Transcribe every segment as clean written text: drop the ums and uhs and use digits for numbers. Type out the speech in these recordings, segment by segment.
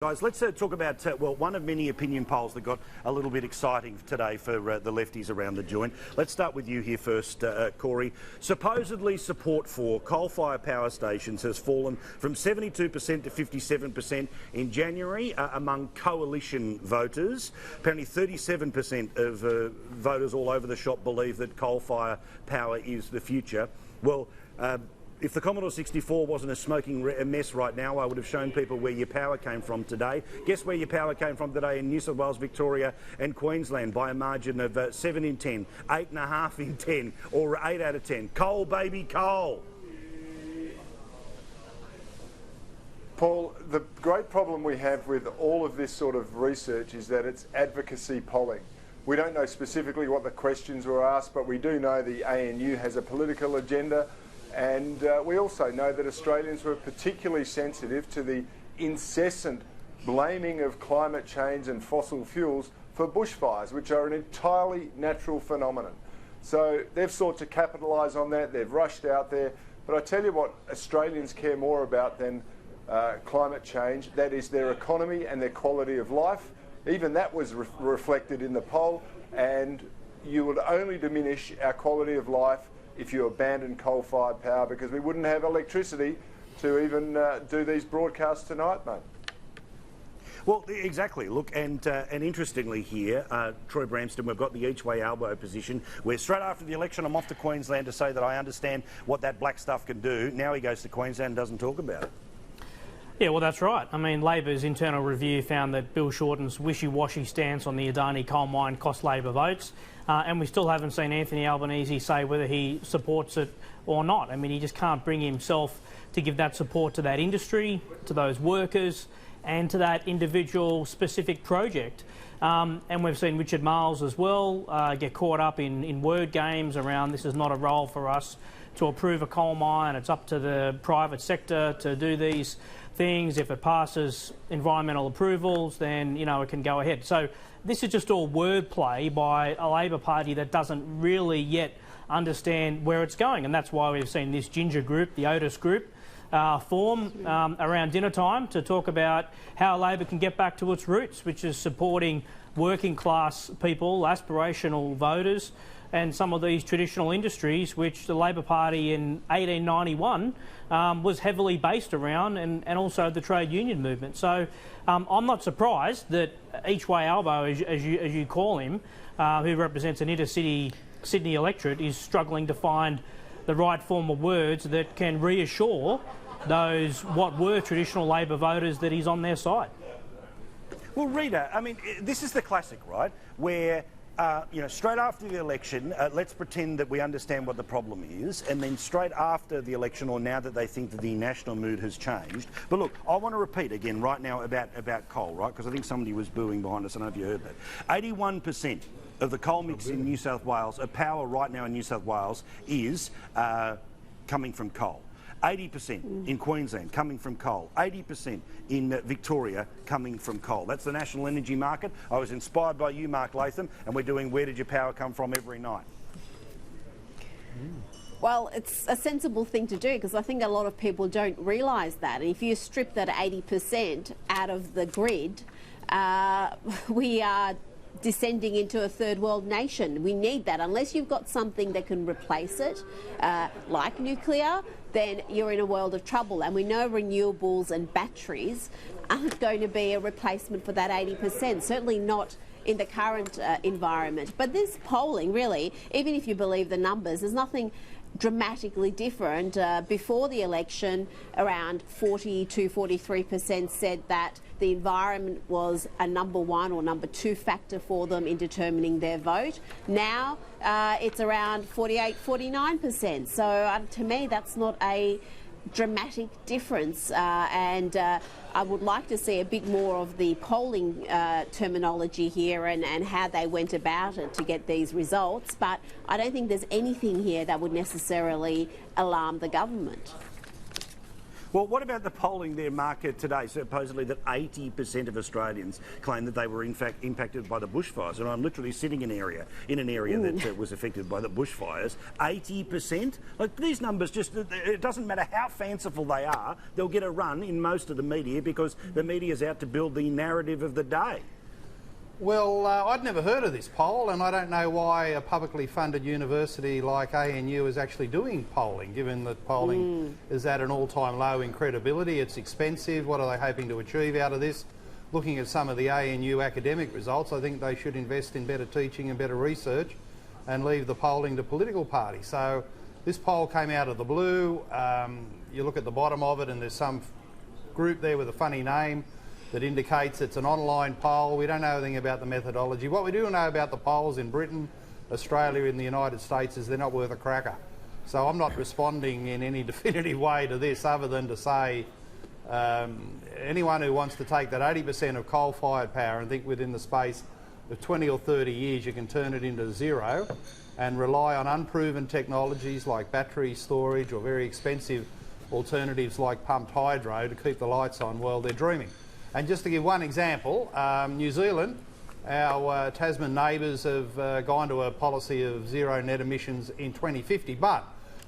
Guys, let's talk about, well, one of many opinion polls that got a little bit exciting today for the lefties around the joint. Let's start with you here first, Corey. Supposedly support for coal-fired power stations has fallen from 72% to 57% in January among coalition voters. Apparently 37% of voters all over the shop believe that coal-fired power is the future. Well, if the Commodore 64 wasn't a smoking mess right now, I would have shown people where your power came from today. Guess where your power came from today in New South Wales, Victoria and Queensland by a margin of 7 in 10, 8.5 in 10 or 8 out of 10. Coal, baby, coal. Paul, the great problem we have with all of this sort of research is that it's advocacy polling. We don't know specifically what the questions were asked, but we do know the ANU has a political agenda. And we also know that Australians were particularly sensitive to the incessant blaming of climate change and fossil fuels for bushfires, which are an entirely natural phenomenon. So they've sought to capitalise on that, they've rushed out there. But I tell you what Australians care more about than climate change, that is their economy and their quality of life. Even that was reflected in the poll, and you would only diminish our quality of life if you abandon coal-fired power, because we wouldn't have electricity to even do these broadcasts tonight, mate. Well, exactly. Look, and interestingly here, Troy Bramston, we've got the each-way elbow position, where straight after the election I'm off to Queensland to say that I understand what that black stuff can do. Now he goes to Queensland and doesn't talk about it. Yeah, well, that's right. I mean, Labor's internal review found that Bill Shorten's wishy-washy stance on the Adani coal mine cost Labor votes, and we still haven't seen Anthony Albanese say whether he supports it or not. I mean, he just can't bring himself to give that support to that industry, to those workers, and to that individual specific project. And we've seen Richard Marles as well get caught up in word games around this is not a role for us to approve a coal mine. It's up to the private sector to do these things. If it passes environmental approvals, then, you know, it can go ahead. So this is just all wordplay by a Labor Party that doesn't really yet understand where it's going. And that's why we've seen this ginger group, the Otis group, form around dinner time to talk about how Labor can get back to its roots, which is supporting working class people, aspirational voters, and some of these traditional industries which the Labor Party in 1891 was heavily based around, and also the trade union movement. So I'm not surprised that each-way elbow, as you call him, who represents an inter-city Sydney electorate, is struggling to find the right form of words that can reassure those what were traditional Labor voters that he's on their side. Well, Rita, I mean, this is the classic, right, where you know, straight after the election, let's pretend that we understand what the problem is, and then straight after the election, or now that they think that the national mood has changed. But look, I want to repeat again right now about coal, right, because I think somebody was booing behind us. I don't know if you heard that. 81% of the coal mix in New South Wales, power right now in New South Wales, is coming from coal. 80% in Queensland coming from coal, 80% in Victoria coming from coal. That's the national energy market. I was inspired by you, Mark Latham, and we're doing Where Did Your Power Come From every night. Well, it's a sensible thing to do, because I think a lot of people don't realise that. And if you strip that 80% out of the grid, we are descending into a third world nation. We need that. Unless you've got something that can replace it, like nuclear, then you're in a world of trouble. And we know renewables and batteries aren't going to be a replacement for that 80%, certainly not in the current environment. But this polling, really, even if you believe the numbers, there's nothing dramatically different. Before the election, around 40 to 43% said that the environment was a number one or number two factor for them in determining their vote. Now it's around 48, 49%. So to me, that's not a dramatic difference, and I would like to see a bit more of the polling terminology here and how they went about it to get these results, but I don't think there's anything here that would necessarily alarm the government. Well, what about the polling there, Mark, today? Supposedly that 80% of Australians claim that they were in fact impacted by the bushfires, and I'm literally sitting in an area that was affected by the bushfires. 80%? Like, these numbers it doesn't matter how fanciful they are, they'll get a run in most of the media because the media's out to build the narrative of the day. Well, I'd never heard of this poll, and I don't know why a publicly funded university like ANU is actually doing polling, given that polling is at an all-time low in credibility. It's expensive. What are they hoping to achieve out of this? Looking at some of the ANU academic results, I think they should invest in better teaching and better research and leave the polling to political parties. So this poll came out of the blue. You look at the bottom of it and there's some group there with a funny name that indicates it's an online poll. We don't know anything about the methodology. What we do know about the polls in Britain, Australia and the United States is they're not worth a cracker. So I'm not responding in any definitive way to this other than to say anyone who wants to take that 80% of coal-fired power and think within the space of 20 or 30 years you can turn it into zero and rely on unproven technologies like battery storage or very expensive alternatives like pumped hydro to keep the lights on, well, they're dreaming. And just to give one example, New Zealand, our Tasman neighbours have gone to a policy of zero net emissions in 2050, but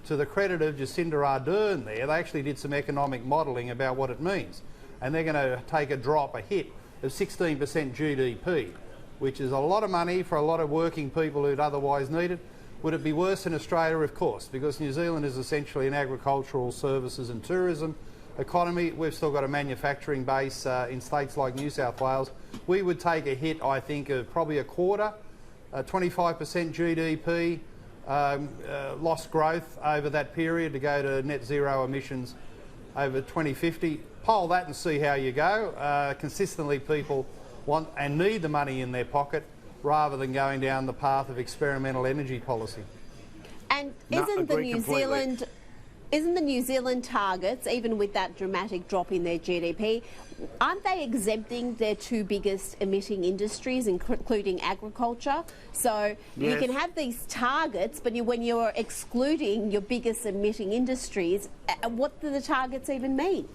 to the credit of Jacinda Ardern there, they actually did some economic modelling about what it means. And they're going to take a hit of 16% GDP, which is a lot of money for a lot of working people who'd otherwise need it. Would it be worse in Australia? Of course, because New Zealand is essentially an agricultural, services and tourism economy. We've still got a manufacturing base in states like New South Wales. We would take a hit, I think, of probably a quarter, 25% GDP, lost growth over that period to go to net zero emissions over 2050. Poll that and see how you go. Consistently people want and need the money in their pocket rather than going down the path of experimental energy policy. And isn't the New Zealand targets, even with that dramatic drop in their GDP, aren't they exempting their two biggest emitting industries, including agriculture? So you can have these targets, but when you're excluding your biggest emitting industries, what do the targets even mean?